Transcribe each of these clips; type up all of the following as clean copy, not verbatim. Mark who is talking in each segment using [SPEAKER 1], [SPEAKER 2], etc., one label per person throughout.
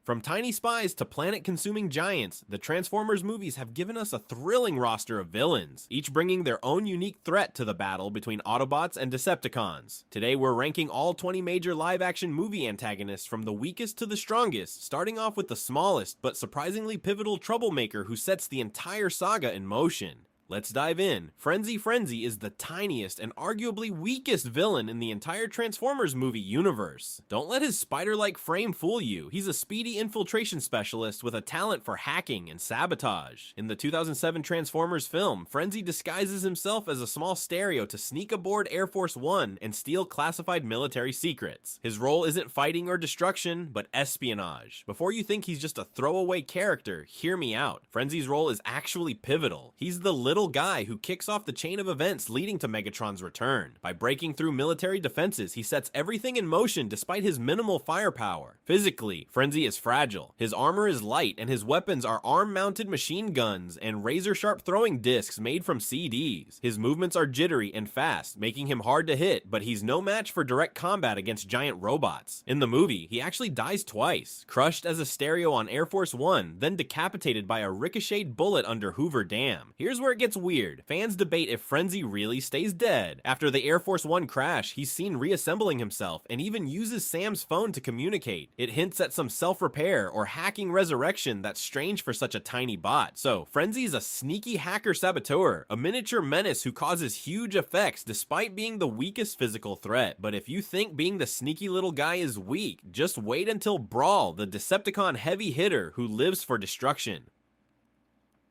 [SPEAKER 1] From tiny spies to planet-consuming giants, the Transformers movies have given us a thrilling roster of villains, each bringing their own unique threat to the battle between Autobots and Decepticons. Today we're ranking all 20 major live-action movie antagonists from the weakest to the strongest, starting off with the smallest but surprisingly pivotal troublemaker who sets the entire saga in motion. Let's dive in. Frenzy Frenzy is the tiniest and arguably weakest villain in the entire Transformers movie universe. Don't let his spider-like frame fool you. He's a speedy infiltration specialist with a talent for hacking and sabotage. In the 2007 Transformers film, Frenzy disguises himself as a small stereo to sneak aboard Air Force One and steal classified military secrets. His role isn't fighting or destruction, but espionage. Before you think he's just a throwaway character, hear me out. Frenzy's role is actually pivotal. He's the little guy who kicks off the chain of events leading to Megatron's return. By breaking through military defenses, he sets everything in motion despite his minimal firepower. Physically, Frenzy is fragile. His armor is light and his weapons are arm-mounted machine guns and razor-sharp throwing discs made from CDs. His movements are jittery and fast, making him hard to hit, but he's no match for direct combat against giant robots. In the movie, he actually dies twice, crushed as a stereo on Air Force One, then decapitated by a ricocheted bullet under Hoover Dam. Here's where it gets weird. Fans debate if Frenzy really stays dead. After the Air Force One crash, he's seen reassembling himself and even uses Sam's phone to communicate. It hints at some self-repair or hacking resurrection that's strange for such a tiny bot. So, Frenzy's a sneaky hacker saboteur, a miniature menace who causes huge effects despite being the weakest physical threat. But if you think being the sneaky little guy is weak, just wait until Brawl, the Decepticon heavy hitter who lives for destruction.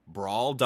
[SPEAKER 1] Brawl.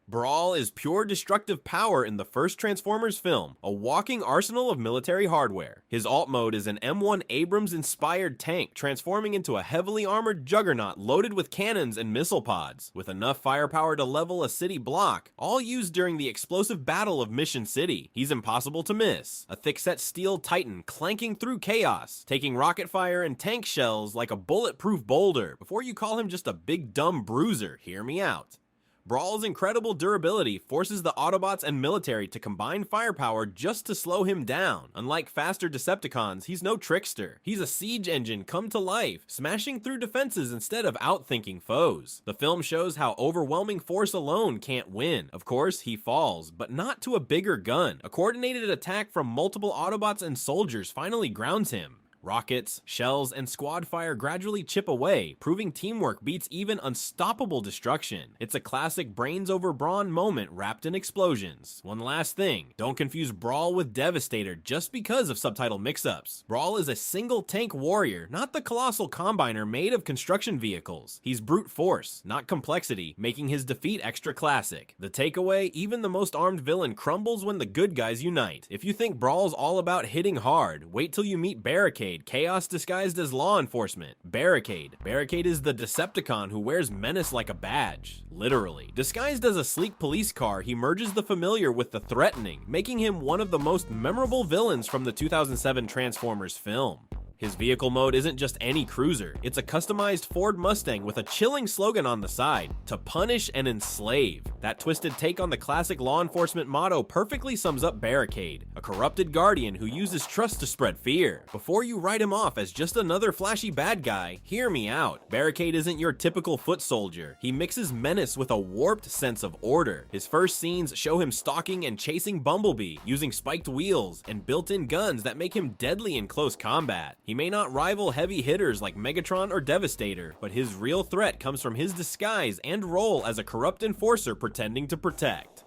[SPEAKER 1] Brawl is pure destructive power in the first Transformers film, a walking arsenal of military hardware. His alt mode is an M1 Abrams-inspired tank transforming into a heavily armored juggernaut loaded with cannons and missile pods, with enough firepower to level a city block, all used during the explosive battle of Mission City. He's impossible to miss, a thick-set steel titan clanking through chaos, taking rocket fire and tank shells like a bulletproof boulder. Before you call him just a big dumb bruiser, hear me out. Brawl's incredible durability forces the Autobots and military to combine firepower just to slow him down. Unlike faster Decepticons, he's no trickster. He's a siege engine come to life, smashing through defenses instead of outthinking foes. The film shows how overwhelming force alone can't win. Of course, he falls, but not to a bigger gun. A coordinated attack from multiple Autobots and soldiers finally grounds him. Rockets, shells, and squad fire gradually chip away, proving teamwork beats even unstoppable destruction. It's a classic brains over brawn moment wrapped in explosions. One last thing, don't confuse Brawl with Devastator just because of subtitle mix-ups. Brawl is a single tank warrior, not the colossal combiner made of construction vehicles. He's brute force, not complexity, making his defeat extra classic. The takeaway, even the most armed villain crumbles when the good guys unite. If you think Brawl's all about hitting hard, wait till you meet Barricade, chaos disguised as law enforcement. Barricade is the Decepticon who wears menace like a badge, literally. Disguised as a sleek police car, he merges the familiar with the threatening, making him one of the most memorable villains from the 2007 Transformers film. His vehicle mode isn't just any cruiser, it's a customized Ford Mustang with a chilling slogan on the side, to punish and enslave. That twisted take on the classic law enforcement motto perfectly sums up Barricade, a corrupted guardian who uses trust to spread fear. Before you write him off as just another flashy bad guy, hear me out. Barricade isn't your typical foot soldier. He mixes menace with a warped sense of order. His first scenes show him stalking and chasing Bumblebee, using spiked wheels and built-in guns that make him deadly in close combat. He may not rival heavy hitters like Megatron or Devastator, but his real threat comes from his disguise and role as a corrupt enforcer pretending to protect.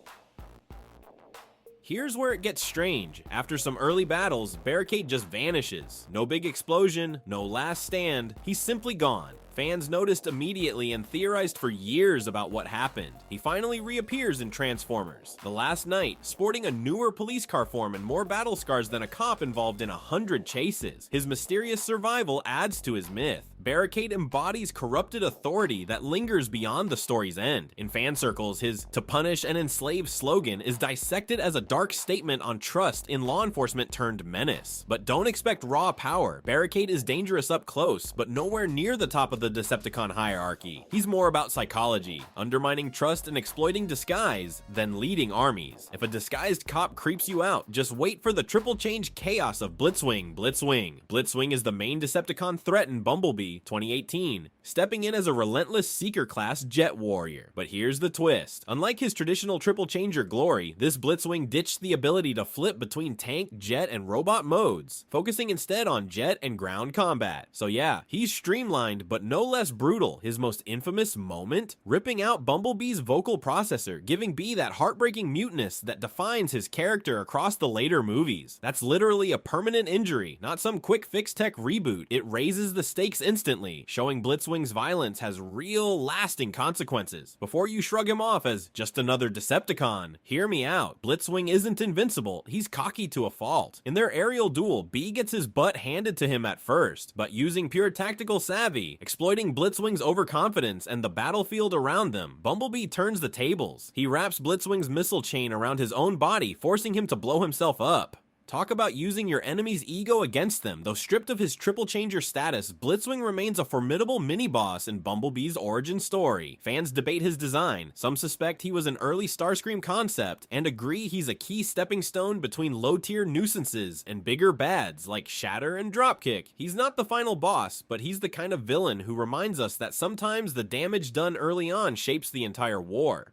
[SPEAKER 1] Here's where it gets strange. After some early battles, Barricade just vanishes. No big explosion, no last stand, he's simply gone. Fans noticed immediately and theorized for years about what happened. He finally reappears in Transformers: The Last Knight, sporting a newer police car form and more battle scars than a cop involved in 100 chases. His mysterious survival adds to his myth. Barricade embodies corrupted authority that lingers beyond the story's end. In fan circles, his "to punish and enslave" slogan is dissected as a dark statement on trust in law enforcement turned menace. But don't expect raw power. Barricade is dangerous up close, but nowhere near the top of the Decepticon hierarchy. He's more about psychology, undermining trust and exploiting disguise, than leading armies. If a disguised cop creeps you out, just wait for the triple change chaos of Blitzwing. Blitzwing is the main Decepticon threat in Bumblebee, Bumblebee 2018, stepping in as a relentless Seeker-class jet warrior. But here's the twist. Unlike his traditional triple changer glory, this Blitzwing ditched the ability to flip between tank, jet, and robot modes, focusing instead on jet and ground combat. So yeah, he's streamlined, but no less brutal. His most infamous moment? Ripping out Bumblebee's vocal processor, giving B that heartbreaking muteness that defines his character across the later movies. That's literally a permanent injury, not some quick fix tech reboot. It raises the stakes instantly, showing Blitzwing's violence has real, lasting consequences. Before you shrug him off as just another Decepticon, hear me out. Blitzwing isn't invincible, he's cocky to a fault. In their aerial duel, B gets his butt handed to him at first, but using pure tactical savvy, exploiting Blitzwing's overconfidence and the battlefield around them, Bumblebee turns the tables. He wraps Blitzwing's missile chain around his own body, forcing him to blow himself up. Talk about using your enemy's ego against them. Though stripped of his triple changer status, Blitzwing remains a formidable mini-boss in Bumblebee's origin story. Fans debate his design, some suspect he was an early Starscream concept, and agree he's a key stepping stone between low-tier nuisances and bigger bads like Shatter and Dropkick. He's not the final boss, but he's the kind of villain who reminds us that sometimes the damage done early on shapes the entire war.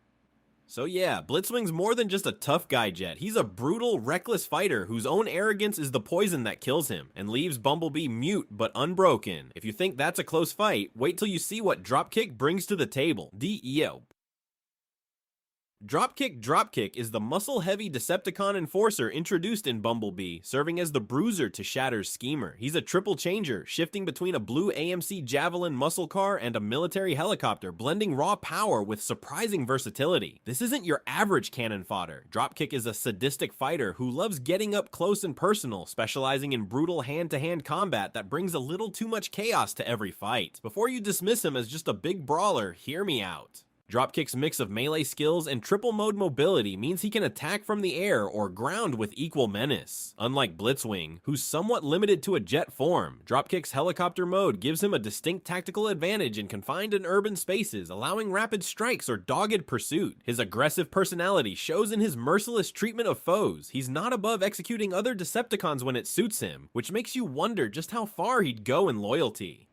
[SPEAKER 1] So yeah, Blitzwing's more than just a tough guy jet. He's a brutal, reckless fighter whose own arrogance is the poison that kills him and leaves Bumblebee mute but unbroken. If you think that's a close fight, wait till you see what Dropkick brings to the table. DEO. Dropkick is the muscle-heavy Decepticon enforcer introduced in Bumblebee, serving as the bruiser to Shatter's schemer. He's a triple changer, shifting between a blue AMC Javelin muscle car and a military helicopter, blending raw power with surprising versatility. This isn't your average cannon fodder. Dropkick is a sadistic fighter who loves getting up close and personal, specializing in brutal hand-to-hand combat that brings a little too much chaos to every fight. Before you dismiss him as just a big brawler, hear me out. Dropkick's mix of melee skills and triple mode mobility means he can attack from the air or ground with equal menace. Unlike Blitzwing, who's somewhat limited to a jet form, Dropkick's helicopter mode gives him a distinct tactical advantage in confined and urban spaces, allowing rapid strikes or dogged pursuit. His aggressive personality shows in his merciless treatment of foes. He's not above executing other Decepticons when it suits him, which makes you wonder just how far he'd go in loyalty.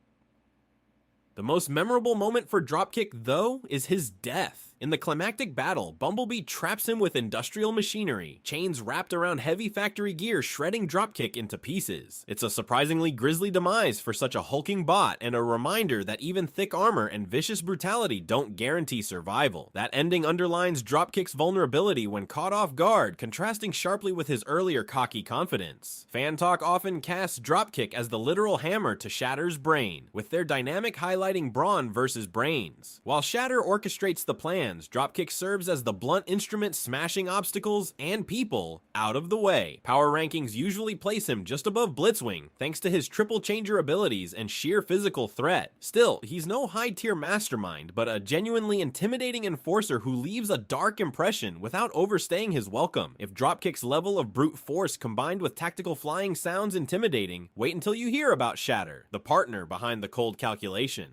[SPEAKER 1] The most memorable moment for Dropkick, though, is his death. In the climactic battle, Bumblebee traps him with industrial machinery, chains wrapped around heavy factory gear shredding Dropkick into pieces. It's a surprisingly grisly demise for such a hulking bot, and a reminder that even thick armor and vicious brutality don't guarantee survival. That ending underlines Dropkick's vulnerability when caught off guard, contrasting sharply with his earlier cocky confidence. Fan talk often casts Dropkick as the literal hammer to Shatter's brain, with their dynamic highlighting brawn versus brains. While Shatter orchestrates the plan, Dropkick serves as the blunt instrument smashing obstacles and people out of the way. Power rankings usually place him just above Blitzwing, thanks to his triple changer abilities and sheer physical threat. Still, he's no high-tier mastermind, but a genuinely intimidating enforcer who leaves a dark impression without overstaying his welcome. If Dropkick's level of brute force combined with tactical flying sounds intimidating, wait until you hear about Shatter, the partner behind the cold calculation.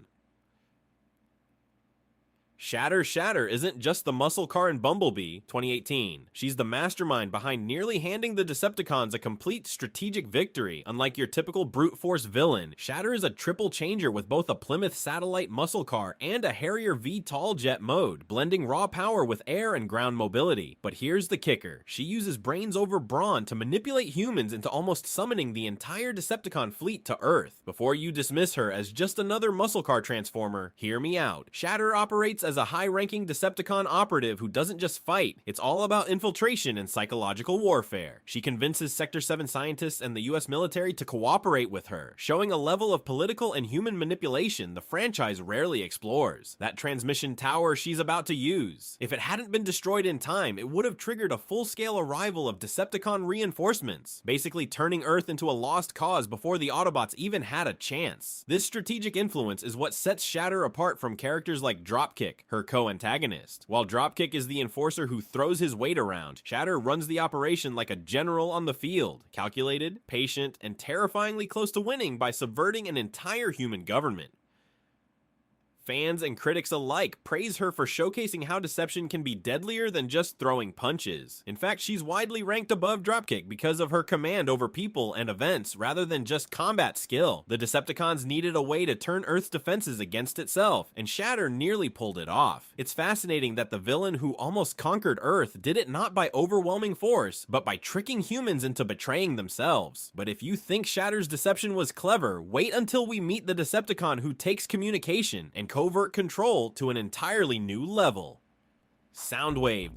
[SPEAKER 1] Shatter isn't just the muscle car in Bumblebee 2018. She's the mastermind behind nearly handing the Decepticons a complete strategic victory. Unlike your typical brute force villain, Shatter is a triple changer with both a Plymouth satellite muscle car and a Harrier VTOL jet mode, blending raw power with air and ground mobility. But here's the kicker. She uses brains over brawn to manipulate humans into almost summoning the entire Decepticon fleet to Earth. Before you dismiss her as just another muscle car transformer, hear me out. Shatter operates as a high-ranking Decepticon operative who doesn't just fight, it's all about infiltration and psychological warfare. She convinces Sector 7 scientists and the US military to cooperate with her, showing a level of political and human manipulation the franchise rarely explores. That transmission tower she's about to use, if it hadn't been destroyed in time, it would have triggered a full-scale arrival of Decepticon reinforcements, basically turning Earth into a lost cause before the Autobots even had a chance. This strategic influence is what sets Shatter apart from characters like Dropkick, her co-antagonist. While Dropkick is the enforcer who throws his weight around, Shatter runs the operation like a general on the field, calculated, patient, and terrifyingly close to winning by subverting an entire human government. Fans and critics alike praise her for showcasing how Deception can be deadlier than just throwing punches. In fact, she's widely ranked above Dropkick because of her command over people and events rather than just combat skill. The Decepticons needed a way to turn Earth's defenses against itself, and Shatter nearly pulled it off. It's fascinating that the villain who almost conquered Earth did it not by overwhelming force, but by tricking humans into betraying themselves. But if you think Shatter's deception was clever, wait until we meet the Decepticon who takes communication and covert control to an entirely new level. Soundwave.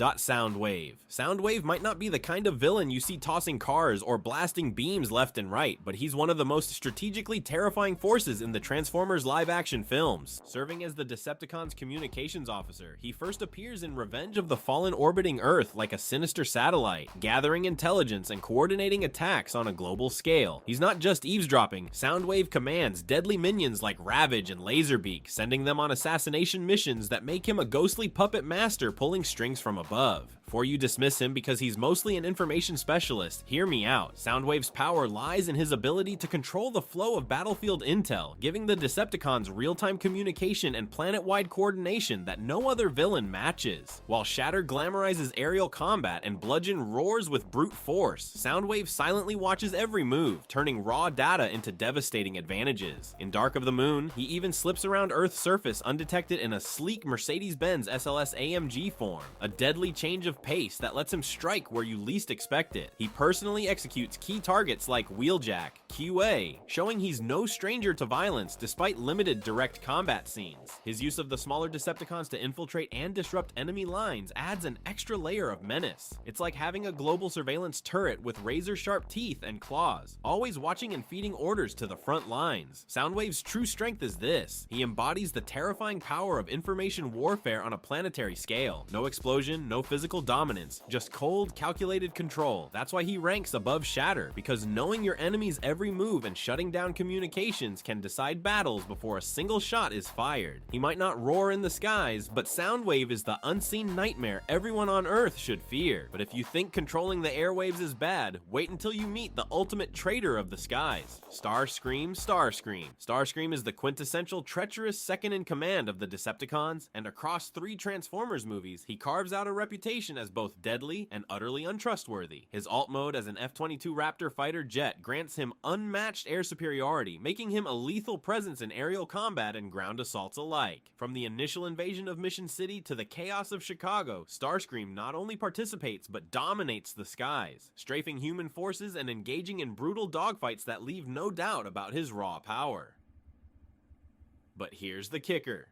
[SPEAKER 1] Soundwave might not be the kind of villain you see tossing cars or blasting beams left and right, but he's one of the most strategically terrifying forces in the Transformers live-action films. Serving as the Decepticons' communications officer, he first appears in Revenge of the Fallen orbiting Earth like a sinister satellite, gathering intelligence and coordinating attacks on a global scale. He's not just eavesdropping, Soundwave commands deadly minions like Ravage and Laserbeak, sending them on assassination missions that make him a ghostly puppet master pulling strings from above. Before you dismiss him because he's mostly an information specialist, hear me out. Soundwave's power lies in his ability to control the flow of battlefield intel, giving the Decepticons real-time communication and planet-wide coordination that no other villain matches. While Shatter glamorizes aerial combat and Bludgeon roars with brute force, Soundwave silently watches every move, turning raw data into devastating advantages. In Dark of the Moon, he even slips around Earth's surface undetected in a sleek Mercedes-Benz SLS AMG form, a deadly change of pace that lets him strike where you least expect it. He personally executes key targets like Wheeljack, QA, showing he's no stranger to violence despite limited direct combat scenes. His use of the smaller Decepticons to infiltrate and disrupt enemy lines adds an extra layer of menace. It's like having a global surveillance turret with razor-sharp teeth and claws, always watching and feeding orders to the front lines. Soundwave's true strength is this: he embodies the terrifying power of information warfare on a planetary scale. No explosion, no physical dominance, just cold, calculated control. That's why he ranks above Shatter, because knowing your enemy's every move and shutting down communications can decide battles before a single shot is fired. He might not roar in the skies, but Soundwave is the unseen nightmare everyone on Earth should fear. But if you think controlling the airwaves is bad, wait until you meet the ultimate traitor of the skies, Starscream. Starscream is the quintessential treacherous second in command of the Decepticons, and across 3 Transformers movies, he carves out a reputation as both deadly and utterly untrustworthy. His alt mode as an F-22 Raptor fighter jet grants him unmatched air superiority, making him a lethal presence in aerial combat and ground assaults alike. From the initial invasion of Mission City to the chaos of Chicago, Starscream not only participates but dominates the skies, strafing human forces and engaging in brutal dogfights that leave no doubt about his raw power. But here's the kicker.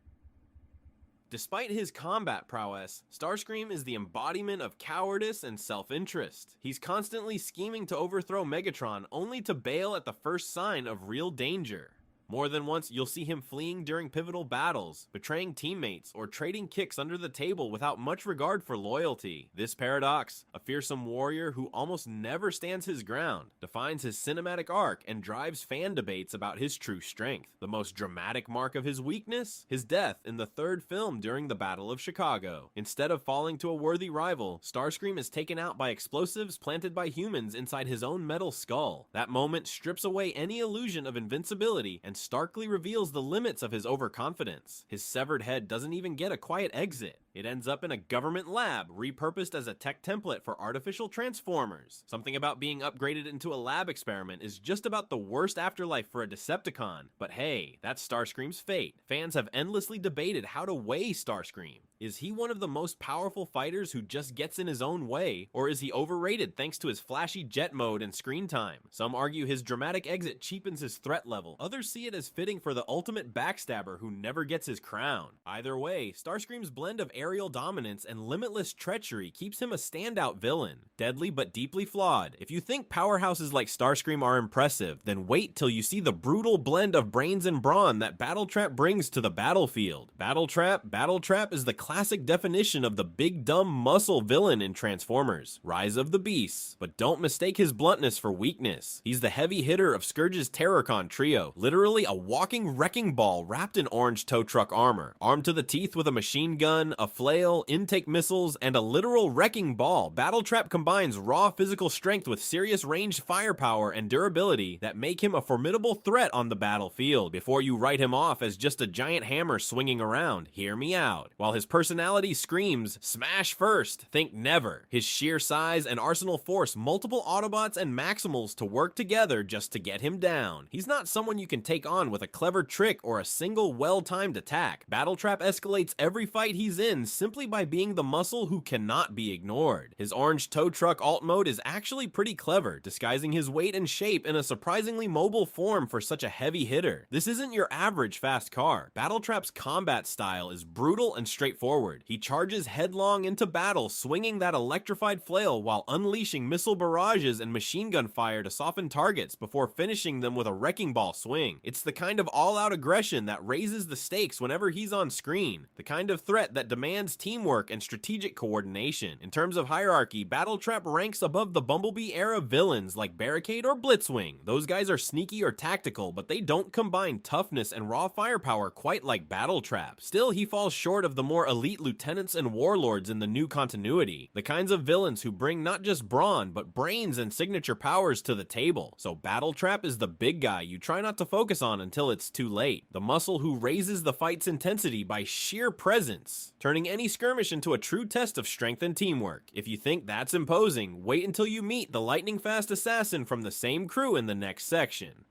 [SPEAKER 1] Despite his combat prowess, Starscream is the embodiment of cowardice and self-interest. He's constantly scheming to overthrow Megatron only to bail at the first sign of real danger. More than once, you'll see him fleeing during pivotal battles, betraying teammates, or trading kicks under the table without much regard for loyalty. This paradox, a fearsome warrior who almost never stands his ground, defines his cinematic arc and drives fan debates about his true strength. The most dramatic mark of his weakness? His death in the 3rd film during the Battle of Chicago. Instead of falling to a worthy rival, Starscream is taken out by explosives planted by humans inside his own metal skull. That moment strips away any illusion of invincibility and starkly reveals the limits of his overconfidence. His severed head doesn't even get a quiet exit. It ends up in a government lab, repurposed as a tech template for artificial transformers. Something about being upgraded into a lab experiment is just about the worst afterlife for a Decepticon. But hey, that's Starscream's fate. Fans have endlessly debated how to weigh Starscream. Is he one of the most powerful fighters who just gets in his own way, or is he overrated thanks to his flashy jet mode and screen time? Some argue his dramatic exit cheapens his threat level. Others see it as fitting for the ultimate backstabber who never gets his crown. Either way, Starscream's blend of aerial dominance and limitless treachery keeps him a standout villain. Deadly but deeply flawed. If you think powerhouses like Starscream are impressive, then wait till you see the brutal blend of brains and brawn that Battletrap brings to the battlefield. Battletrap is the classic definition of the big dumb muscle villain in Transformers, Rise of the Beasts. But don't mistake his bluntness for weakness. He's the heavy hitter of Scourge's Terrorcon trio, literally a walking wrecking ball wrapped in orange tow truck armor, armed to the teeth with a machine gun, a flail, intake missiles, and a literal wrecking ball, Battletrap combines raw physical strength with serious ranged firepower and durability that make him a formidable threat on the battlefield. Before you write him off as just a giant hammer swinging around, hear me out. While his personality screams, smash first, think never, his sheer size and arsenal force multiple Autobots and Maximals to work together just to get him down. He's not someone you can take on with a clever trick or a single well-timed attack. Battletrap escalates every fight he's in simply by being the muscle who cannot be ignored. His orange tow truck alt mode is actually pretty clever, disguising his weight and shape in a surprisingly mobile form for such a heavy hitter. This isn't your average fast car. Battletrap's combat style is brutal and straightforward. He charges headlong into battle, swinging that electrified flail while unleashing missile barrages and machine gun fire to soften targets before finishing them with a wrecking ball swing. It's the kind of all-out aggression that raises the stakes whenever he's on screen, the kind of threat that demands teamwork and strategic coordination. In terms of hierarchy, Battletrap ranks above the Bumblebee-era villains like Barricade or Blitzwing. Those guys are sneaky or tactical, but they don't combine toughness and raw firepower quite like Battletrap. Still, he falls short of the more elite lieutenants and warlords in the new continuity, the kinds of villains who bring not just brawn, but brains and signature powers to the table. So Battletrap is the big guy you try not to focus on until it's too late, the muscle who raises the fight's intensity by sheer presence, turning any skirmish into a true test of strength and teamwork. If you think that's imposing, wait until you meet the lightning-fast assassin from the same crew in the next section.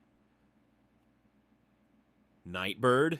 [SPEAKER 1] Nightbird.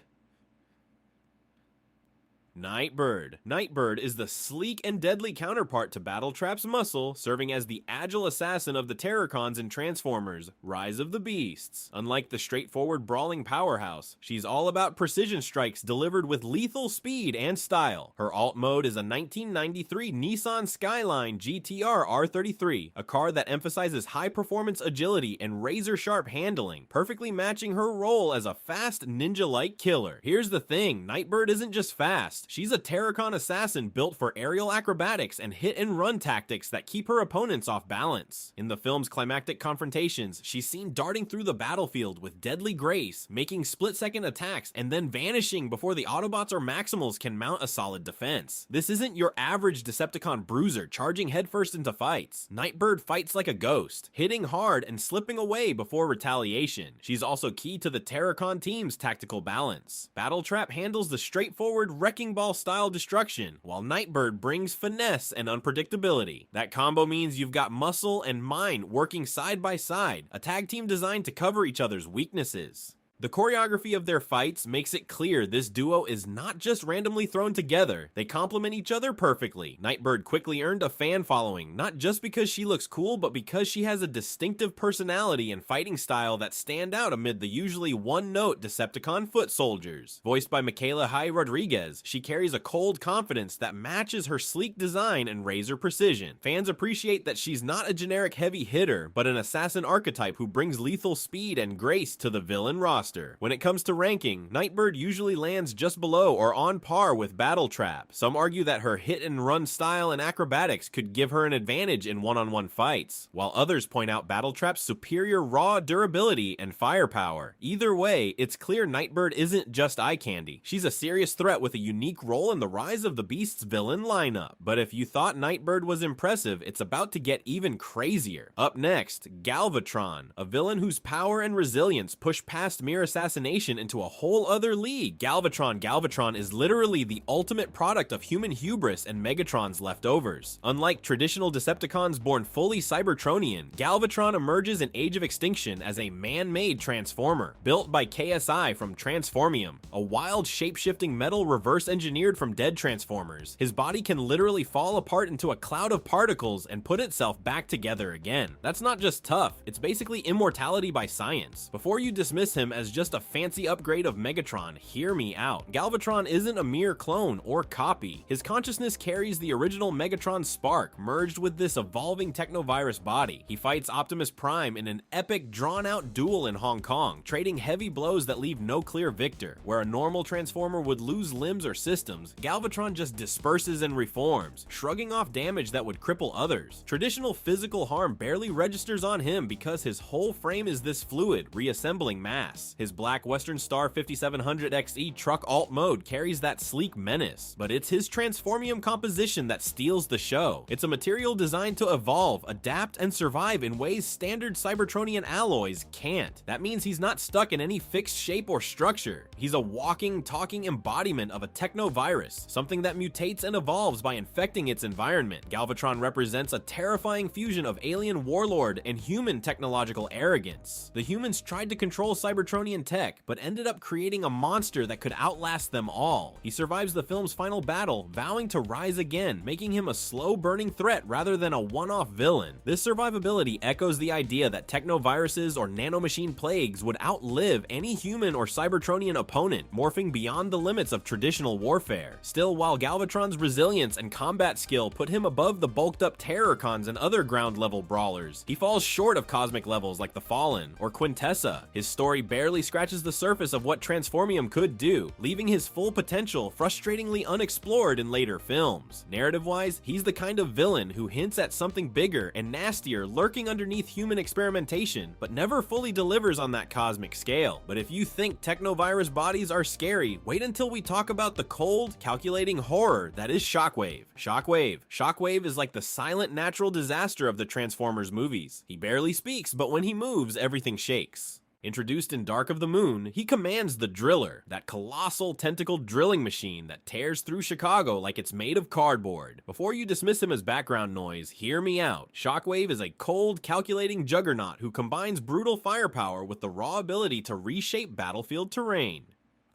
[SPEAKER 1] Nightbird is the sleek and deadly counterpart to Battletrap's muscle, serving as the agile assassin of the Terrorcons in Transformers: Rise of the Beasts. Unlike the straightforward brawling powerhouse, she's all about precision strikes delivered with lethal speed and style. Her alt mode is a 1993 Nissan Skyline GTR R33, a car that emphasizes high-performance agility and razor-sharp handling, perfectly matching her role as a fast ninja-like killer. Here's the thing, Nightbird isn't just fast. She's a Terracon assassin built for aerial acrobatics and hit-and-run tactics that keep her opponents off balance. In the film's climactic confrontations, she's seen darting through the battlefield with deadly grace, making split-second attacks and then vanishing before the Autobots or Maximals can mount a solid defense. This isn't your average Decepticon bruiser charging headfirst into fights. Nightbird fights like a ghost, hitting hard and slipping away before retaliation. She's also key to the Terracon team's tactical balance. Battletrap handles the straightforward wrecking ball style destruction, while Nightbird brings finesse and unpredictability. That combo means you've got muscle and mind working side by side, a tag team designed to cover each other's weaknesses. The choreography of their fights makes it clear this duo is not just randomly thrown together, they complement each other perfectly. Nightbird quickly earned a fan following, not just because she looks cool, but because she has a distinctive personality and fighting style that stand out amid the usually one-note Decepticon foot soldiers. Voiced by Michaela Hai Rodriguez, she carries a cold confidence that matches her sleek design and razor precision. Fans appreciate that she's not a generic heavy hitter, but an assassin archetype who brings lethal speed and grace to the villain roster. When it comes to ranking, Nightbird usually lands just below or on par with Battletrap. Some argue that her hit-and-run style and acrobatics could give her an advantage in one-on-one fights, while others point out Battletrap's superior raw durability and firepower. Either way, it's clear Nightbird isn't just eye candy. She's a serious threat with a unique role in the Rise of the Beasts villain lineup. But if you thought Nightbird was impressive, it's about to get even crazier. Up next, Galvatron, a villain whose power and resilience push past mere assassination into a whole other league. Galvatron is literally the ultimate product of human hubris and Megatron's leftovers. Unlike traditional Decepticons born fully Cybertronian, Galvatron emerges in Age of Extinction as a man-made transformer, built by KSI from Transformium, a wild shape-shifting metal reverse-engineered from dead Transformers. His body can literally fall apart into a cloud of particles and put itself back together again. That's not just tough, it's basically immortality by science. Before you dismiss him as just a fancy upgrade of Megatron, hear me out. Galvatron isn't a mere clone or copy. His consciousness carries the original Megatron spark, merged with this evolving technovirus body. He fights Optimus Prime in an epic, drawn-out duel in Hong Kong, trading heavy blows that leave no clear victor. Where a normal Transformer would lose limbs or systems, Galvatron just disperses and reforms, shrugging off damage that would cripple others. Traditional physical harm barely registers on him because his whole frame is this fluid, reassembling mass. His black Western Star 5700XE truck alt mode carries that sleek menace, but it's his transformium composition that steals the show. It's a material designed to evolve, adapt, and survive in ways standard Cybertronian alloys can't. That means he's not stuck in any fixed shape or structure. He's a walking, talking embodiment of a technovirus, something that mutates and evolves by infecting its environment. Galvatron represents a terrifying fusion of alien warlord and human technological arrogance. The humans tried to control Cybertronian tech, but ended up creating a monster that could outlast them all. He survives the film's final battle, vowing to rise again, making him a slow-burning threat rather than a one-off villain. This survivability echoes the idea that technoviruses or nanomachine plagues would outlive any human or Cybertronian opponent, morphing beyond the limits of traditional warfare. Still, while Galvatron's resilience and combat skill put him above the bulked-up Terrorcons and other ground-level brawlers, he falls short of cosmic levels like the Fallen or Quintessa. His story barely scratches the surface of what Transformium could do, leaving his full potential frustratingly unexplored in later films. Narrative-wise, he's the kind of villain who hints at something bigger and nastier lurking underneath human experimentation, but never fully delivers on that cosmic scale. But if you think technovirus bodies are scary, wait until we talk about the cold, calculating horror that is Shockwave. Shockwave is like the silent natural disaster of the Transformers movies. He barely speaks, but when he moves, everything shakes. Introduced in Dark of the Moon, he commands the Driller, that colossal tentacled drilling machine that tears through Chicago like it's made of cardboard. Before you dismiss him as background noise, hear me out. Shockwave is a cold, calculating juggernaut who combines brutal firepower with the raw ability to reshape battlefield terrain.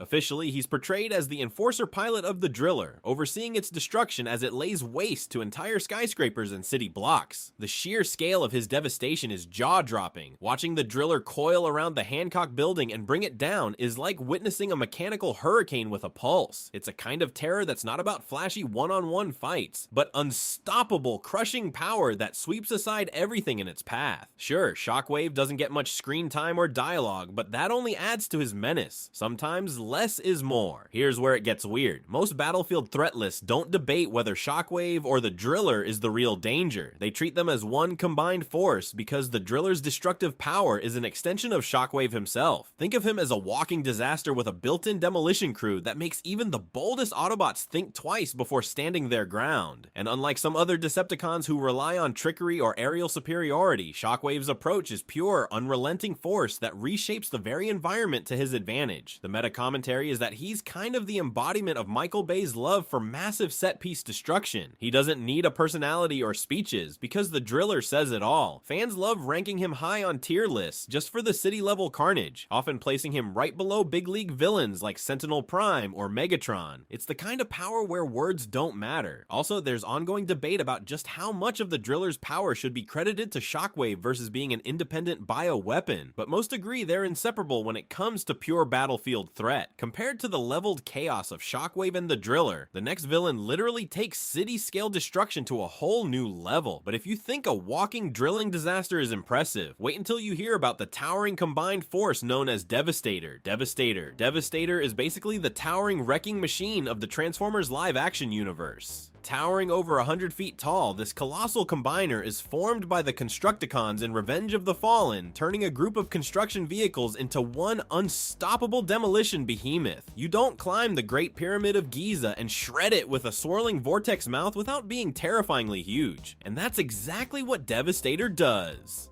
[SPEAKER 1] Officially, he's portrayed as the enforcer pilot of the Driller, overseeing its destruction as it lays waste to entire skyscrapers and city blocks. The sheer scale of his devastation is jaw-dropping. Watching the Driller coil around the Hancock building and bring it down is like witnessing a mechanical hurricane with a pulse. It's a kind of terror that's not about flashy one-on-one fights, but unstoppable, crushing power that sweeps aside everything in its path. Sure, Shockwave doesn't get much screen time or dialogue, but that only adds to his menace. Sometimes less is more. Here's where it gets weird. Most Battlefield threat lists don't debate whether Shockwave or the Driller is the real danger. They treat them as one combined force because the Driller's destructive power is an extension of Shockwave himself. Think of him as a walking disaster with a built-in demolition crew that makes even the boldest Autobots think twice before standing their ground. And unlike some other Decepticons who rely on trickery or aerial superiority, Shockwave's approach is pure, unrelenting force that reshapes the very environment to his advantage. The meta commentary is that he's kind of the embodiment of Michael Bay's love for massive set-piece destruction. He doesn't need a personality or speeches, because the Driller says it all. Fans love ranking him high on tier lists just for the city-level carnage, often placing him right below big-league villains like Sentinel Prime or Megatron. It's the kind of power where words don't matter. Also, there's ongoing debate about just how much of the Driller's power should be credited to Shockwave versus being an independent bioweapon, but most agree they're inseparable when it comes to pure battlefield threat. Compared to the leveled chaos of Shockwave and the Driller, the next villain literally takes city-scale destruction to a whole new level. But if you think a walking drilling disaster is impressive, wait until you hear about the towering combined force known as Devastator. Devastator is basically the towering wrecking machine of the Transformers live-action universe. Towering over 100 feet tall, this colossal combiner is formed by the Constructicons in Revenge of the Fallen, turning a group of construction vehicles into one unstoppable demolition behemoth. You don't climb the Great Pyramid of Giza and shred it with a swirling vortex mouth without being terrifyingly huge. And that's exactly what Devastator does.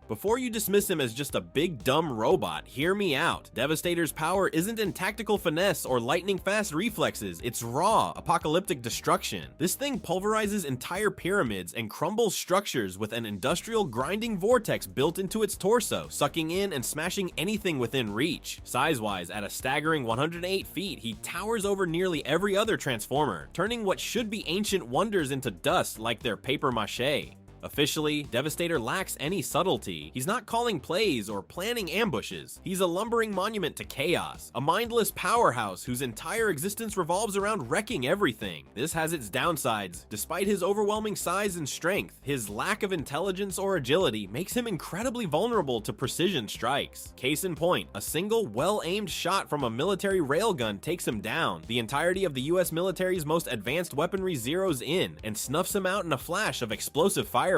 [SPEAKER 1] Before you dismiss him as just a big dumb robot, hear me out. Devastator's power isn't in tactical finesse or lightning fast reflexes, it's raw, apocalyptic destruction. This thing pulverizes entire pyramids and crumbles structures with an industrial grinding vortex built into its torso, sucking in and smashing anything within reach. Size-wise, at a staggering 108 feet, he towers over nearly every other Transformer, turning what should be ancient wonders into dust like they're papier-mâché. Officially, Devastator lacks any subtlety. He's not calling plays or planning ambushes. He's a lumbering monument to chaos, a mindless powerhouse whose entire existence revolves around wrecking everything. This has its downsides. Despite his overwhelming size and strength, his lack of intelligence or agility makes him incredibly vulnerable to precision strikes. Case in point, a single well-aimed shot from a military railgun takes him down. The entirety of the US military's most advanced weaponry zeroes in and snuffs him out in a flash of explosive firepower.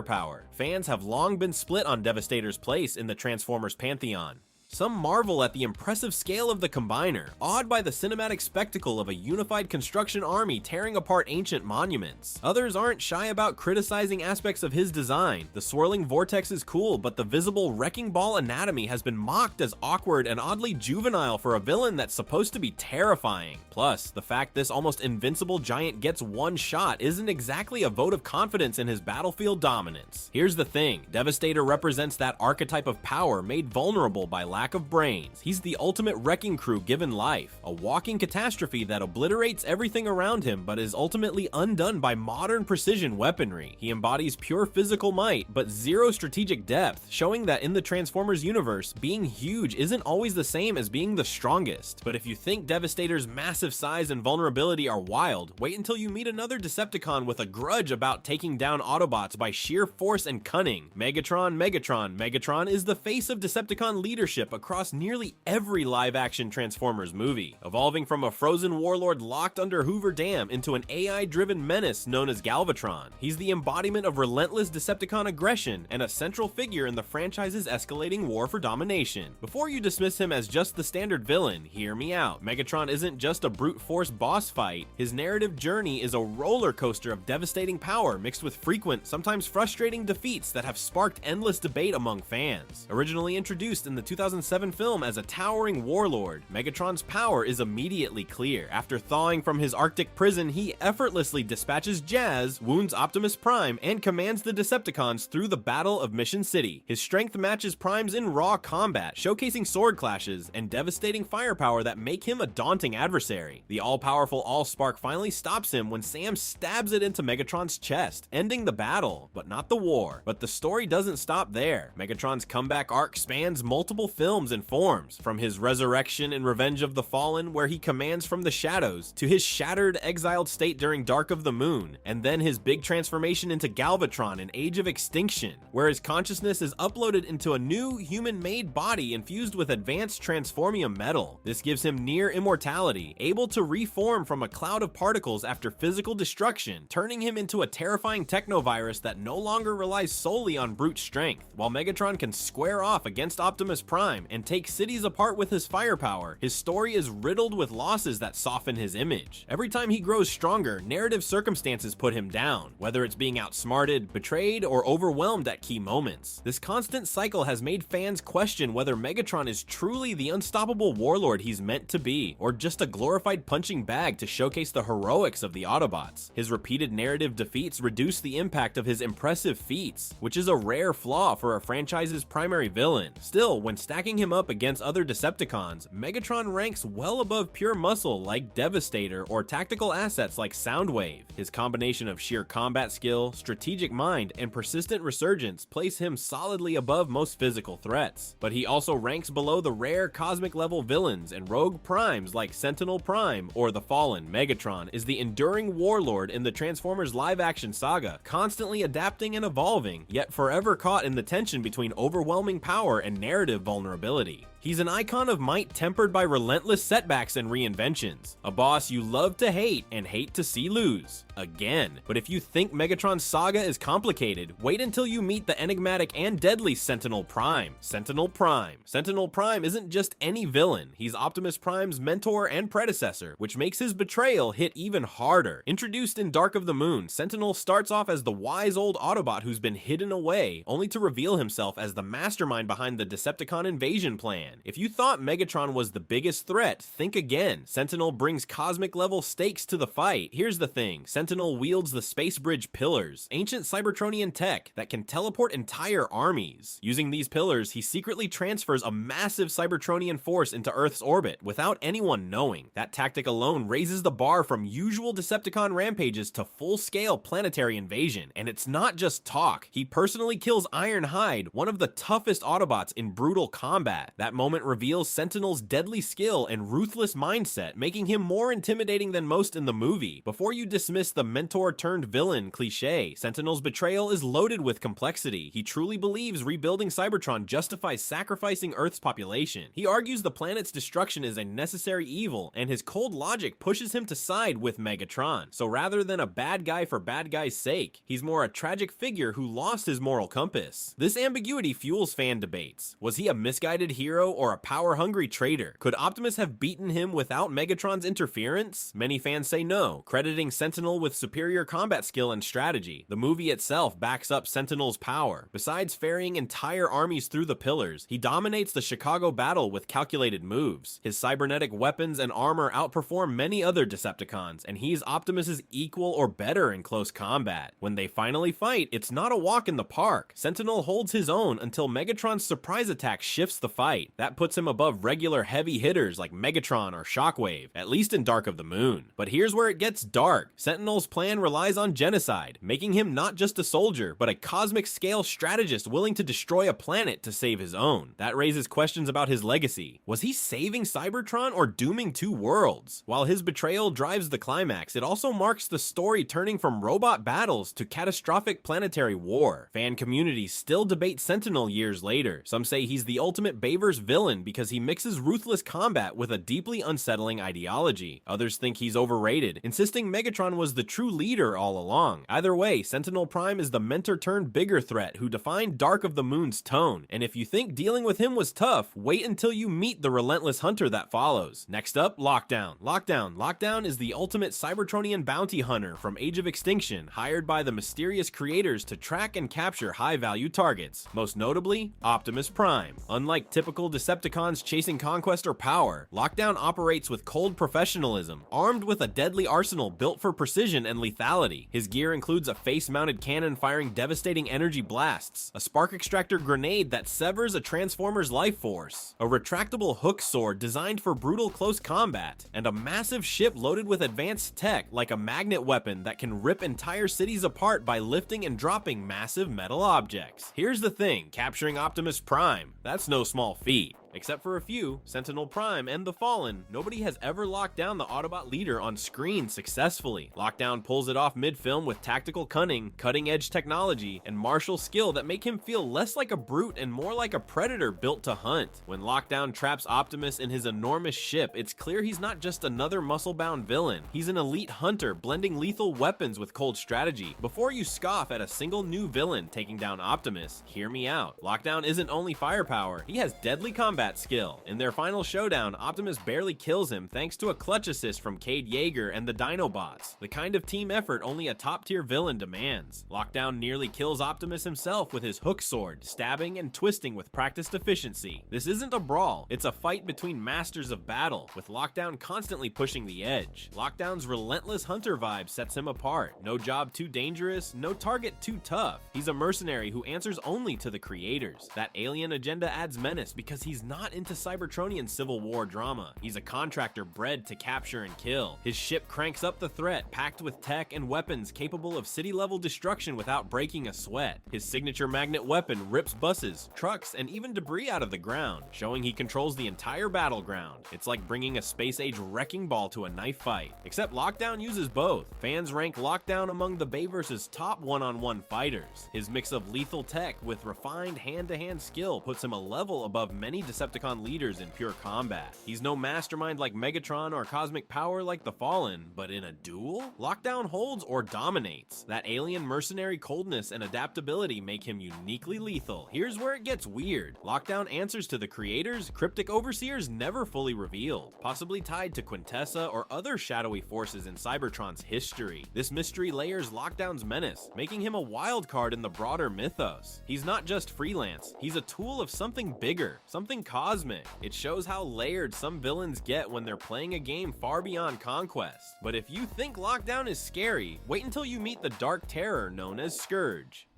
[SPEAKER 1] Fans have long been split on Devastator's place in the Transformers pantheon. Some marvel at the impressive scale of the Combiner, awed by the cinematic spectacle of a unified construction army tearing apart ancient monuments. Others aren't shy about criticizing aspects of his design. The swirling vortex is cool, but the visible wrecking ball anatomy has been mocked as awkward and oddly juvenile for a villain that's supposed to be terrifying. Plus, the fact this almost invincible giant gets one shot isn't exactly a vote of confidence in his battlefield dominance. Here's the thing, Devastator represents that archetype of power made vulnerable by lack of brains. He's the ultimate wrecking crew given life, a walking catastrophe that obliterates everything around him but is ultimately undone by modern precision weaponry. He embodies pure physical might, but zero strategic depth, showing that in the Transformers universe, being huge isn't always the same as being the strongest. But if you think Devastator's massive size and vulnerability are wild, wait until you meet another Decepticon with a grudge about taking down Autobots by sheer force and cunning. Megatron is the face of Decepticon leadership across nearly every live-action Transformers movie, evolving from a frozen warlord locked under Hoover Dam into an AI-driven menace known as Galvatron. He's the embodiment of relentless Decepticon aggression and a central figure in the franchise's escalating war for domination. Before you dismiss him as just the standard villain, hear me out. Megatron isn't just a brute force boss fight. His narrative journey is a roller coaster of devastating power mixed with frequent, sometimes frustrating defeats that have sparked endless debate among fans. Originally introduced in the 2007 film as a towering warlord, Megatron's power is immediately clear. After thawing from his Arctic prison, he effortlessly dispatches Jazz, wounds Optimus Prime, and commands the Decepticons through the Battle of Mission City. His strength matches Prime's in raw combat, showcasing sword clashes and devastating firepower that make him a daunting adversary. The all-powerful Allspark finally stops him when Sam stabs it into Megatron's chest, ending the battle, but not the war. But the story doesn't stop there. Megatron's comeback arc spans multiple films and forms, from his resurrection in Revenge of the Fallen, where he commands from the shadows, to his shattered, exiled state during Dark of the Moon, and then his big transformation into Galvatron in Age of Extinction, where his consciousness is uploaded into a new human-made body infused with advanced transformium metal. This gives him near immortality, able to reform from a cloud of particles after physical destruction, turning him into a terrifying technovirus that no longer relies solely on brute strength. While Megatron can square off against Optimus Prime and take cities apart with his firepower, his story is riddled with losses that soften his image. Every time he grows stronger, narrative circumstances put him down, whether it's being outsmarted, betrayed, or overwhelmed at key moments. This constant cycle has made fans question whether Megatron is truly the unstoppable warlord he's meant to be, or just a glorified punching bag to showcase the heroics of the Autobots. His repeated narrative defeats reduce the impact of his impressive feats, which is a rare flaw for a franchise's primary villain. Still, when stacking him up against other Decepticons, Megatron ranks well above pure muscle like Devastator or tactical assets like Soundwave. His combination of sheer combat skill, strategic mind, and persistent resurgence place him solidly above most physical threats. But he also ranks below the rare cosmic level villains and rogue primes like Sentinel Prime or the fallen Megatron is the enduring warlord in the Transformers live-action saga, constantly adapting and evolving, yet forever caught in the tension between overwhelming power and narrative vulnerability. He's an icon of might tempered by relentless setbacks and reinventions. A boss you love to hate and hate to see lose. Again. But if you think Megatron's saga is complicated, wait until you meet the enigmatic and deadly Sentinel Prime. Sentinel Prime isn't just any villain. He's Optimus Prime's mentor and predecessor, which makes his betrayal hit even harder. Introduced in Dark of the Moon, Sentinel starts off as the wise old Autobot who's been hidden away, only to reveal himself as the mastermind behind the Decepticon invasion plan. If you thought Megatron was the biggest threat, think again. Sentinel brings cosmic level stakes to the fight. Here's the thing, Sentinel wields the Space Bridge Pillars, ancient Cybertronian tech that can teleport entire armies. Using these pillars, he secretly transfers a massive Cybertronian force into Earth's orbit without anyone knowing. That tactic alone raises the bar from usual Decepticon rampages to full-scale planetary invasion. And it's not just talk. He personally kills Ironhide, one of the toughest Autobots in brutal combat. That moment reveals Sentinel's deadly skill and ruthless mindset, making him more intimidating than most in the movie. Before you dismiss the mentor-turned-villain cliche, Sentinel's betrayal is loaded with complexity. He truly believes rebuilding Cybertron justifies sacrificing Earth's population. He argues the planet's destruction is a necessary evil, and his cold logic pushes him to side with Megatron. So rather than a bad guy for bad guy's sake, he's more a tragic figure who lost his moral compass. This ambiguity fuels fan debates. Was he a misguided hero hero or a power-hungry traitor? Could Optimus have beaten him without Megatron's interference? Many fans say no, crediting Sentinel with superior combat skill and strategy. The movie itself backs up Sentinel's power. Besides ferrying entire armies through the pillars, he dominates the Chicago battle with calculated moves. His cybernetic weapons and armor outperform many other Decepticons, and he's Optimus's equal or better in close combat. When they finally fight, it's not a walk in the park. Sentinel holds his own until Megatron's surprise attack shifts the fight. That puts him above regular heavy hitters like Megatron or Shockwave, at least in Dark of the Moon. But here's where it gets dark. Sentinel's plan relies on genocide, making him not just a soldier, but a cosmic-scale strategist willing to destroy a planet to save his own. That raises questions about his legacy. Was he saving Cybertron or dooming two worlds? While his betrayal drives the climax, it also marks the story turning from robot battles to catastrophic planetary war. Fan communities still debate Sentinel years later. Some say he's the ultimate Bayverse villain because he mixes ruthless combat with a deeply unsettling ideology. Others think he's overrated, insisting Megatron was the true leader all along. Either way, Sentinel Prime is the mentor-turned-bigger threat who defined Dark of the Moon's tone, and if you think dealing with him was tough, wait until you meet the relentless hunter that follows. Next up, Lockdown. Lockdown is the ultimate Cybertronian bounty hunter from Age of Extinction, hired by the mysterious creators to track and capture high-value targets, most notably, Optimus Prime. Unlike typical Decepticons chasing conquest or power, Lockdown operates with cold professionalism, armed with a deadly arsenal built for precision and lethality. His gear includes a face-mounted cannon firing devastating energy blasts, a spark extractor grenade that severs a Transformer's life force, a retractable hook sword designed for brutal close combat, and a massive ship loaded with advanced tech like a magnet weapon that can rip entire cities apart by lifting and dropping massive metal objects. Here's the thing, capturing Optimus Prime, that's no small feat. Except for a few, Sentinel Prime and the Fallen, nobody has ever locked down the Autobot leader on screen successfully. Lockdown pulls it off mid-film with tactical cunning, cutting-edge technology, and martial skill that make him feel less like a brute and more like a predator built to hunt. When Lockdown traps Optimus in his enormous ship, it's clear he's not just another muscle-bound villain. He's an elite hunter, blending lethal weapons with cold strategy. Before you scoff at a single new villain taking down Optimus, hear me out. Lockdown isn't only firepower, he has deadly combat skill. In their final showdown, Optimus barely kills him thanks to a clutch assist from Cade Yeager and the Dinobots, the kind of team effort only a top-tier villain demands. Lockdown nearly kills Optimus himself with his hook sword, stabbing and twisting with practiced efficiency. This isn't a brawl, it's a fight between masters of battle, with Lockdown constantly pushing the edge. Lockdown's relentless hunter vibe sets him apart. No job too dangerous, no target too tough. He's a mercenary who answers only to the creators. That alien agenda adds menace because he's not into Cybertronian Civil War drama. He's a contractor bred to capture and kill. His ship cranks up the threat, packed with tech and weapons capable of city-level destruction without breaking a sweat. His signature magnet weapon rips buses, trucks, and even debris out of the ground, showing he controls the entire battleground. It's like bringing a space-age wrecking ball to a knife fight. Except Lockdown uses both. Fans rank Lockdown among the Bayverse's top one-on-one fighters. His mix of lethal tech with refined hand-to-hand skill puts him a level above many Decepticon leaders in pure combat. He's no mastermind like Megatron or cosmic power like the Fallen, but in a duel, Lockdown holds or dominates. That alien mercenary coldness and adaptability make him uniquely lethal. Here's where it gets weird. Lockdown answers to the creators, cryptic overseers never fully revealed, possibly tied to Quintessa or other shadowy forces in Cybertron's history. This mystery layers Lockdown's menace, making him a wild card in the broader mythos. He's not just freelance, he's a tool of something bigger, something cosmic. It shows how layered some villains get when they're playing a game far beyond conquest. But if you think Lockdown is scary, wait until you meet the dark terror known as Scourge.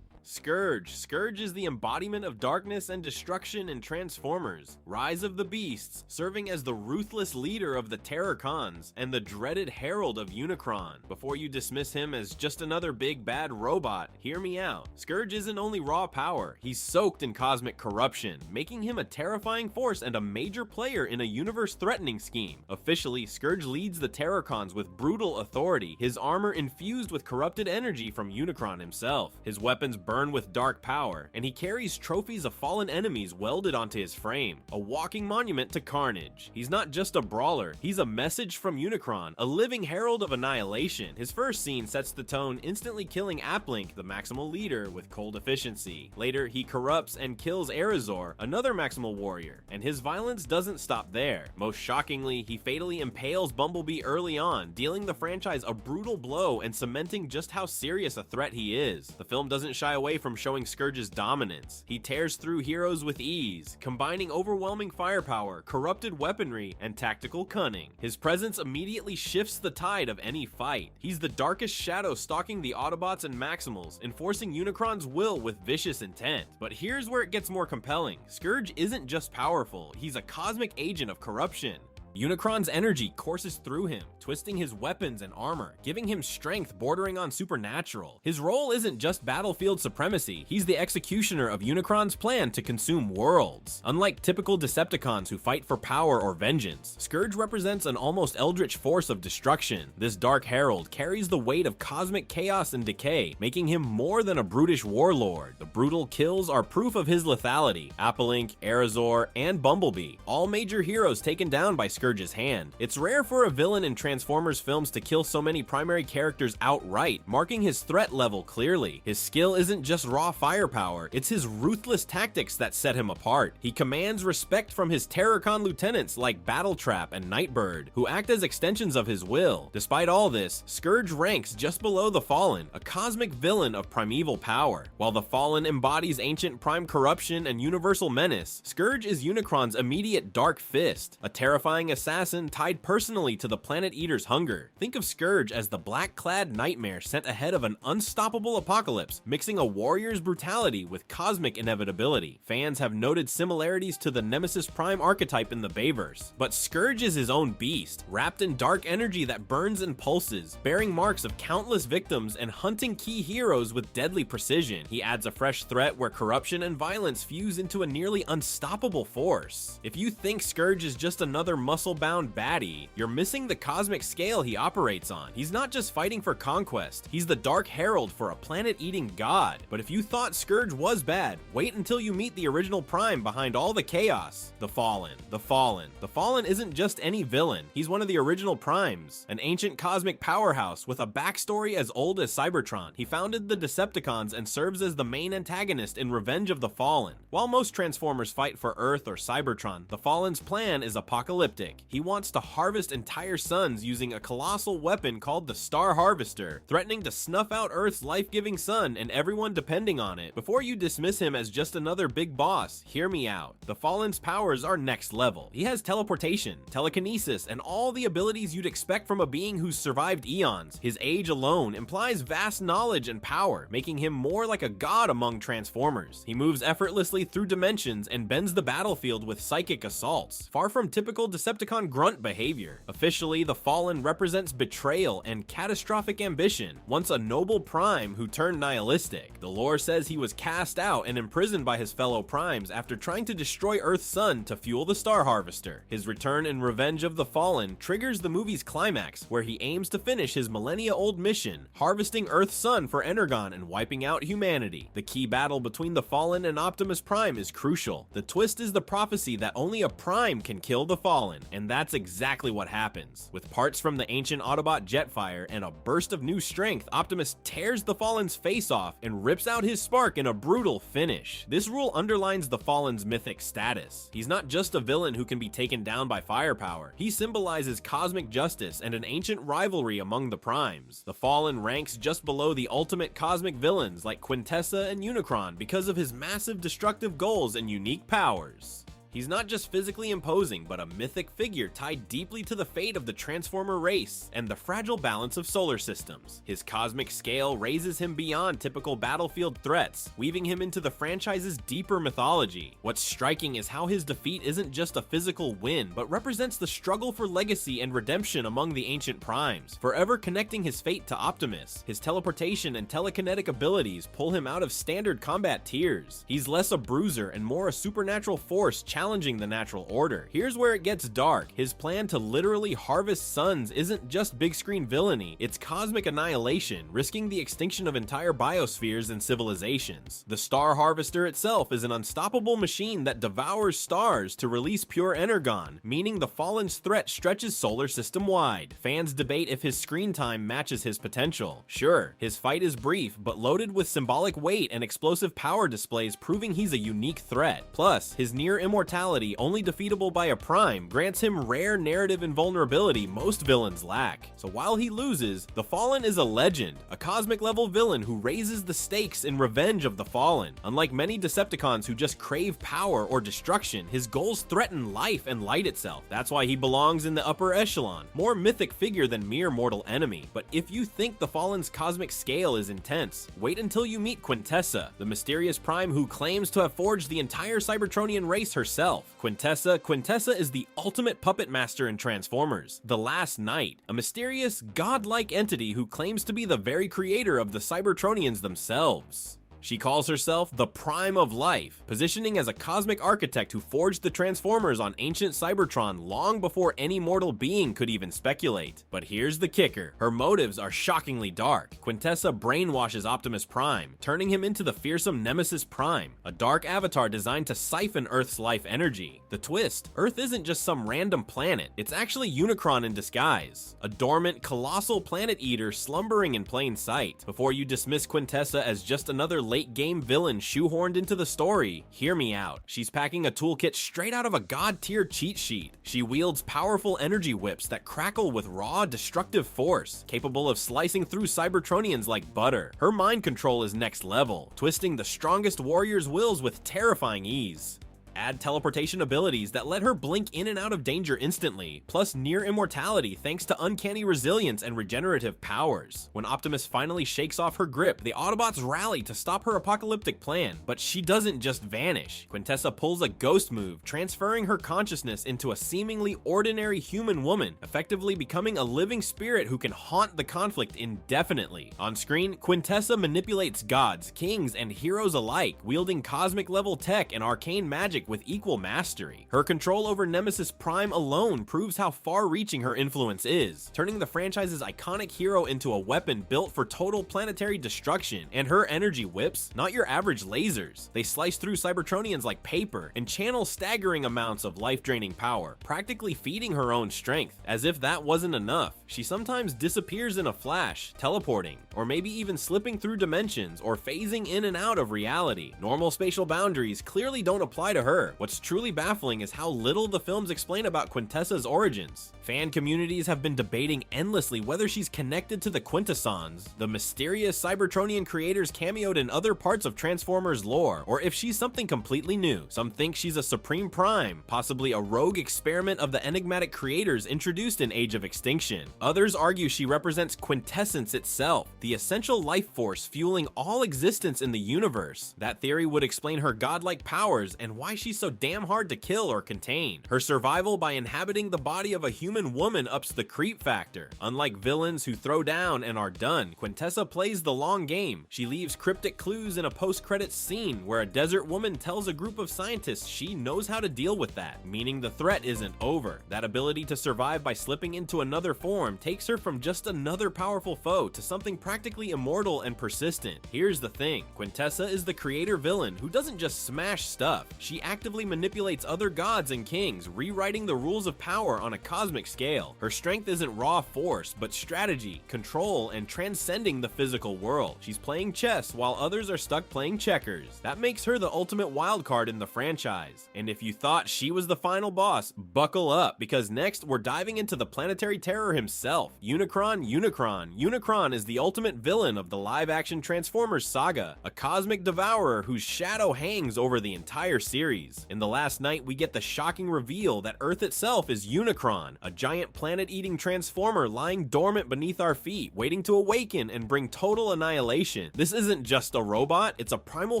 [SPEAKER 1] Scourge is the embodiment of darkness and destruction in Transformers, Rise of the Beasts, serving as the ruthless leader of the Terrorcons and the dreaded herald of Unicron. Before you dismiss him as just another big bad robot, hear me out. Scourge isn't only raw power, he's soaked in cosmic corruption, making him a terrifying force and a major player in a universe-threatening scheme. Officially, Scourge leads the Terrorcons with brutal authority, his armor infused with corrupted energy from Unicron himself. His weapons burn burn with dark power, and he carries trophies of fallen enemies welded onto his frame, a walking monument to carnage. He's not just a brawler, he's a message from Unicron, a living herald of annihilation. His first scene sets the tone, instantly killing Uplink, the Maximal leader, with cold efficiency. Later, he corrupts and kills Erazor, another Maximal warrior, and his violence doesn't stop there. Most shockingly, he fatally impales Bumblebee early on, dealing the franchise a brutal blow and cementing just how serious a threat he is. The film doesn't shy away from showing Scourge's dominance. He tears through heroes with ease, combining overwhelming firepower, corrupted weaponry, and tactical cunning. His presence immediately shifts the tide of any fight. He's the darkest shadow stalking the Autobots and Maximals, enforcing Unicron's will with vicious intent. But here's where it gets more compelling. Scourge isn't just powerful, he's a cosmic agent of corruption. Unicron's energy courses through him, twisting his weapons and armor, giving him strength bordering on supernatural. His role isn't just battlefield supremacy, he's the executioner of Unicron's plan to consume worlds. Unlike typical Decepticons who fight for power or vengeance, Scourge represents an almost eldritch force of destruction. This dark herald carries the weight of cosmic chaos and decay, making him more than a brutish warlord. The brutal kills are proof of his lethality. Uplink, Erazor, and Bumblebee, all major heroes taken down by Scourge's hand. It's rare for a villain in Transformers films to kill so many primary characters outright, marking his threat level clearly. His skill isn't just raw firepower, it's his ruthless tactics that set him apart. He commands respect from his Terrorcon lieutenants like Battletrap and Nightbird, who act as extensions of his will. Despite all this, Scourge ranks just below the Fallen, a cosmic villain of primeval power. While the Fallen embodies ancient prime corruption and universal menace, Scourge is Unicron's immediate dark fist, a terrifying assassin tied personally to the Planet Eater's hunger. Think of Scourge as the black-clad nightmare sent ahead of an unstoppable apocalypse, mixing a warrior's brutality with cosmic inevitability. Fans have noted similarities to the Nemesis Prime archetype in the Bayverse, but Scourge is his own beast, wrapped in dark energy that burns and pulses, bearing marks of countless victims and hunting key heroes with deadly precision. He adds a fresh threat where corruption and violence fuse into a nearly unstoppable force. If you think Scourge is just another muscle-bound baddie, you're missing the cosmic scale he operates on. He's not just fighting for conquest, he's the Dark Herald for a planet-eating god. But if you thought Scourge was bad, wait until you meet the original Prime behind all the chaos. The Fallen. The Fallen. The Fallen isn't just any villain, he's one of the original Primes, an ancient cosmic powerhouse with a backstory as old as Cybertron. He founded the Decepticons and serves as the main antagonist in Revenge of the Fallen. While most Transformers fight for Earth or Cybertron, the Fallen's plan is apocalyptic. He wants to harvest entire suns using a colossal weapon called the Star Harvester, threatening to snuff out Earth's life-giving sun and everyone depending on it. Before you dismiss him as just another big boss, hear me out. The Fallen's powers are next level. He has teleportation, telekinesis, and all the abilities you'd expect from a being who's survived eons. His age alone implies vast knowledge and power, making him more like a god among Transformers. He moves effortlessly through dimensions and bends the battlefield with psychic assaults, far from typical Decepticon grunt behavior. Officially, the Fallen represents betrayal and catastrophic ambition, once a noble Prime who turned nihilistic. The lore says he was cast out and imprisoned by his fellow Primes after trying to destroy Earth's sun to fuel the Star Harvester. His return in Revenge of the Fallen triggers the movie's climax, where he aims to finish his millennia-old mission, harvesting Earth's sun for Energon and wiping out humanity. The key battle between the Fallen and Optimus Prime is crucial. The twist is the prophecy that only a Prime can kill the Fallen, and that's exactly what happens. With parts from the ancient Autobot Jetfire and a burst of new strength, Optimus tears the Fallen's face off and rips out his spark in a brutal finish. This rule underlines the Fallen's mythic status. He's not just a villain who can be taken down by firepower. He symbolizes cosmic justice and an ancient rivalry among the Primes. The Fallen ranks just below the ultimate cosmic villains like Quintessa and Unicron because of his massive destructive goals and unique powers. He's not just physically imposing, but a mythic figure tied deeply to the fate of the Transformer race and the fragile balance of solar systems. His cosmic scale raises him beyond typical battlefield threats, weaving him into the franchise's deeper mythology. What's striking is how his defeat isn't just a physical win, but represents the struggle for legacy and redemption among the ancient Primes, forever connecting his fate to Optimus. His teleportation and telekinetic abilities pull him out of standard combat tiers. He's less a bruiser and more a supernatural force challenging the natural order. Here's where it gets dark. His plan to literally harvest suns isn't just big screen villainy, it's cosmic annihilation, risking the extinction of entire biospheres and civilizations. The Star Harvester itself is an unstoppable machine that devours stars to release pure energon, meaning the Fallen's threat stretches solar system wide. Fans debate if his screen time matches his potential. Sure, his fight is brief, but loaded with symbolic weight and explosive power displays proving he's a unique threat. Plus, his near immortality, only defeatable by a prime, grants him rare narrative invulnerability most villains lack. So while he loses, the Fallen is a legend, a cosmic level villain who raises the stakes in revenge of the Fallen. Unlike many Decepticons who just crave power or destruction, his goals threaten life and light itself. That's why he belongs in the upper echelon, more mythic figure than mere mortal enemy. But if you think the Fallen's cosmic scale is intense, wait until you meet Quintessa, the mysterious prime who claims to have forged the entire Cybertronian race herself. Quintessa is the ultimate puppet master in Transformers, the Last Knight, a mysterious, godlike entity who claims to be the very creator of the Cybertronians themselves. She calls herself the Prime of Life, positioning as a cosmic architect who forged the Transformers on ancient Cybertron long before any mortal being could even speculate. But here's the kicker. Her motives are shockingly dark. Quintessa brainwashes Optimus Prime, turning him into the fearsome Nemesis Prime, a dark avatar designed to siphon Earth's life energy. The twist: Earth isn't just some random planet, it's actually Unicron in disguise, a dormant, colossal planet eater slumbering in plain sight. Before you dismiss Quintessa as just another late-game villain shoehorned into the story, hear me out. She's packing a toolkit straight out of a god-tier cheat sheet. She wields powerful energy whips that crackle with raw, destructive force, capable of slicing through Cybertronians like butter. Her mind control is next level, twisting the strongest warriors' wills with terrifying ease. Add teleportation abilities that let her blink in and out of danger instantly, plus near immortality thanks to uncanny resilience and regenerative powers. When Optimus finally shakes off her grip, the Autobots rally to stop her apocalyptic plan, but she doesn't just vanish. Quintessa pulls a ghost move, transferring her consciousness into a seemingly ordinary human woman, effectively becoming a living spirit who can haunt the conflict indefinitely. On screen, Quintessa manipulates gods, kings, and heroes alike, wielding cosmic level tech and arcane magic with equal mastery. Her control over Nemesis Prime alone proves how far-reaching her influence is, turning the franchise's iconic hero into a weapon built for total planetary destruction. And her energy whips, not your average lasers. They slice through Cybertronians like paper and channel staggering amounts of life-draining power, practically feeding her own strength. As if that wasn't enough, she sometimes disappears in a flash, teleporting, or maybe even slipping through dimensions or phasing in and out of reality. Normal spatial boundaries clearly don't apply to her. What's truly baffling is how little the films explain about Quintessa's origins. Fan communities have been debating endlessly whether she's connected to the Quintessons, the mysterious Cybertronian creators cameoed in other parts of Transformers lore, or if she's something completely new. Some think she's a Supreme Prime, possibly a rogue experiment of the enigmatic creators introduced in Age of Extinction. Others argue she represents quintessence itself, the essential life force fueling all existence in the universe. That theory would explain her godlike powers and why she's so damn hard to kill or contain. Her survival by inhabiting the body of a human woman ups the creep factor. Unlike villains who throw down and are done, Quintessa plays the long game. She leaves cryptic clues in a post-credits scene where a desert woman tells a group of scientists she knows how to deal with that, meaning the threat isn't over. That ability to survive by slipping into another form takes her from just another powerful foe to something practically immortal and persistent. Here's the thing, Quintessa is the creator villain who doesn't just smash stuff. She actively manipulates other gods and kings, rewriting the rules of power on a cosmic scale. Her strength isn't raw force, but strategy, control, and transcending the physical world. She's playing chess while others are stuck playing checkers. That makes her the ultimate wildcard in the franchise. And if you thought she was the final boss, buckle up, because next we're diving into the planetary terror himself, Unicron. Unicron is the ultimate villain of the live-action Transformers saga, a cosmic devourer whose shadow hangs over the entire series. In The Last Knight, we get the shocking reveal that Earth itself is Unicron, a giant planet-eating transformer lying dormant beneath our feet, waiting to awaken and bring total annihilation. This isn't just a robot, it's a primal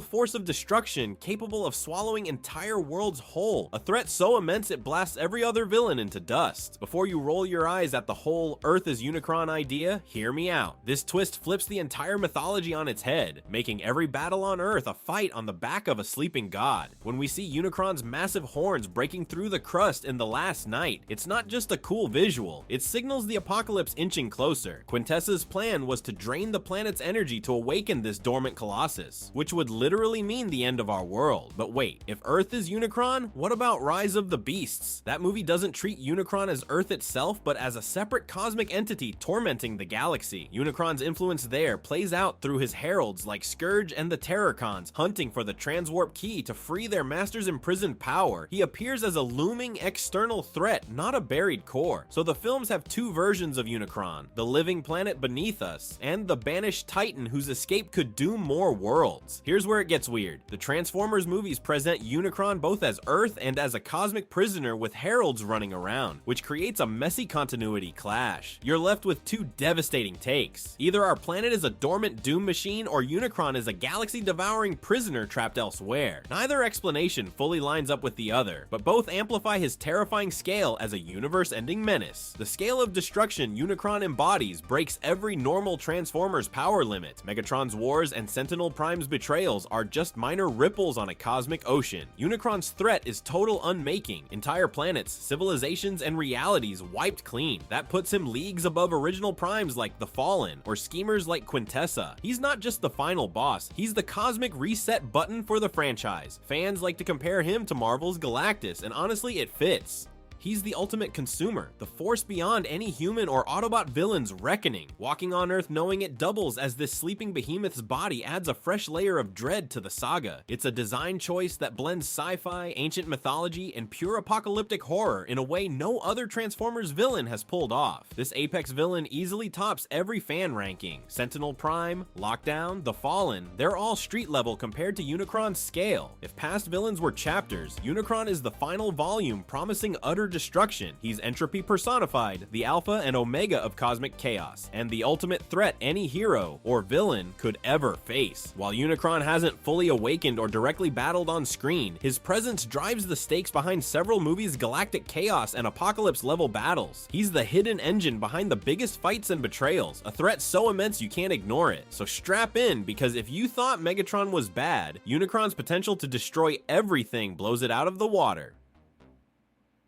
[SPEAKER 1] force of destruction capable of swallowing entire worlds whole, a threat so immense it blasts every other villain into dust. Before you roll your eyes at the whole Earth is Unicron idea, hear me out. This twist flips the entire mythology on its head, making every battle on Earth a fight on the back of a sleeping god. When we see see Unicron's massive horns breaking through the crust in The Last Knight, it's not just a cool visual, it signals the apocalypse inching closer. Quintessa's plan was to drain the planet's energy to awaken this dormant colossus, which would literally mean the end of our world. But wait, if Earth is Unicron, what about Rise of the Beasts? That movie doesn't treat Unicron as Earth itself, but as a separate cosmic entity tormenting the galaxy. Unicron's influence there plays out through his heralds like Scourge and the Terrorcons, hunting for the transwarp key to free their master's imprisoned power. He appears as a looming external threat, not a buried core. So the films have two versions of Unicron, the living planet beneath us, and the banished titan whose escape could doom more worlds. Here's where it gets weird. The Transformers movies present Unicron both as Earth and as a cosmic prisoner with heralds running around, which creates a messy continuity clash. You're left with two devastating takes. Either our planet is a dormant doom machine, or Unicron is a galaxy-devouring prisoner trapped elsewhere. Neither explanation fully lines up with the other, but both amplify his terrifying scale as a universe-ending menace. The scale of destruction Unicron embodies breaks every normal Transformers power limit. Megatron's wars and Sentinel Prime's betrayals are just minor ripples on a cosmic ocean. Unicron's threat is total unmaking. Entire planets, civilizations, and realities wiped clean. That puts him leagues above original primes like the Fallen, or schemers like Quintessa. He's not just the final boss, he's the cosmic reset button for the franchise. Fans like to compare him to Marvel's Galactus, and honestly, it fits. He's the ultimate consumer, the force beyond any human or Autobot villain's reckoning. Walking on Earth knowing it doubles as this sleeping behemoth's body adds a fresh layer of dread to the saga. It's a design choice that blends sci-fi, ancient mythology, and pure apocalyptic horror in a way no other Transformers villain has pulled off. This apex villain easily tops every fan ranking. Sentinel Prime, Lockdown, The Fallen, they're all street level compared to Unicron's scale. If past villains were chapters, Unicron is the final volume promising utter destruction. He's entropy personified, the alpha and omega of cosmic chaos, and the ultimate threat any hero or villain could ever face. While Unicron hasn't fully awakened or directly battled on screen, his presence drives the stakes behind several movies' galactic chaos and apocalypse level battles. He's the hidden engine behind the biggest fights and betrayals, a threat so immense you can't ignore it. So strap in, because if you thought Megatron was bad, Unicron's potential to destroy everything blows it out of the water.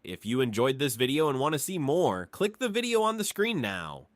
[SPEAKER 1] If you enjoyed this video and want to see more, click the video on the screen now.